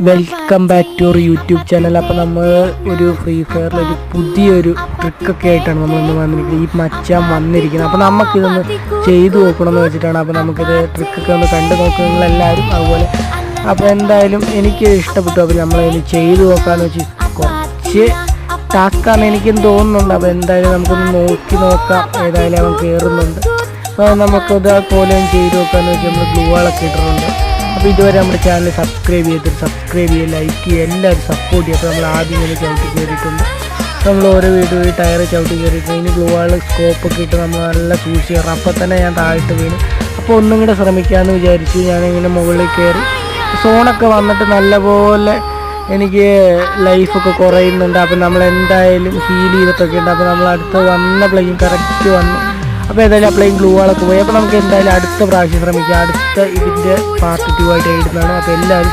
Welcome back to our YouTube channel. അപ്പോൾ നമ്മൾ ഒരു ഫ്രീ ഫയറിലൊരു പുതിയൊരു ട്രിക്കൊക്കെ ആയിട്ടാണ് നമ്മളിന്ന് വന്നിരിക്കുന്നത്. ഈ മച്ചാൻ വന്നിരിക്കുന്നത്. അപ്പോൾ നമുക്കിതൊന്ന് ചെയ്തു നോക്കണമെന്ന് വെച്ചിട്ടാണ്. അപ്പോൾ നമുക്കിത് ട്രിക്കൊക്കെ ഒന്ന് കണ്ടു നോക്കുക നിങ്ങളെല്ലാവരും അതുപോലെ. അപ്പോൾ എന്തായാലും എനിക്ക് ഇഷ്ടപ്പെട്ടു. അപ്പോൾ നമ്മളതിന് ചെയ്തു നോക്കാമെന്ന് വെച്ച് കുറച്ച് ടാസ്ക്കാണ് എനിക്കും തോന്നുന്നുണ്ട്. അപ്പോൾ എന്തായാലും നമുക്കൊന്ന് നോക്കി നോക്കാം. ഏതായാലും അവൻ കയറുന്നുണ്ട്. അപ്പോൾ നമുക്കത് പോലെ ചെയ്ത് നോക്കാമെന്ന് വെച്ചാൽ നമ്മൾ ഗ്ലൂകളൊക്കെ ഇട്ടിട്ടുണ്ട്. അപ്പോൾ ഇതുവരെ നമ്മുടെ ചാനൽ സബ്സ്ക്രൈബ് ചെയ്യുക, ലൈക്ക് ചെയ്യുക, എല്ലാവരും സപ്പോർട്ട് ചെയ്യുക. അപ്പോൾ നമ്മൾ ആദ്യം ഇങ്ങനെ ചവിട്ടി കയറിയിട്ടുണ്ട്. നമ്മൾ ഓരോ വീഡിയോ ടയർ ചവിട്ടി കയറിയിട്ടുണ്ട്. ഇനി ഗ്ലൂവാൾ സ്കോപ്പൊക്കെ ഇട്ട് നമ്മൾ നല്ല സൂക്ഷിച്ച് കയറണം. അപ്പോൾ തന്നെ ഞാൻ താഴ്ത്ത് വീണു. അപ്പോൾ ഒന്നും കൂടെ ശ്രമിക്കാമെന്ന് വിചാരിച്ചു. ഞാനിങ്ങനെ മുകളിൽ കയറി സോണൊക്കെ വന്നിട്ട് നല്ലപോലെ എനിക്ക് ലൈഫൊക്കെ കുറയുന്നുണ്ട്. അപ്പോൾ നമ്മൾ എന്തായാലും ഹീൽ ചെയ്തിട്ടൊക്കെ ഉണ്ട്. അപ്പോൾ നമ്മൾ അടുത്ത് വന്നപ്പോഴേക്കും കറക്റ്റ് വന്നു. അപ്പോൾ ഏതായാലും അപ്പോഴേക്കും ഗ്ലൂവാളൊക്കെ പോയി. അപ്പോൾ നമുക്ക് എന്തായാലും അടുത്ത പ്രാവശ്യം ശ്രമിക്കാം. അടുത്ത ഇതിൻ്റെ പാർട്ട് 2 ആയിട്ട് ഇടുന്നതാണ്. അപ്പോൾ എല്ലാവരും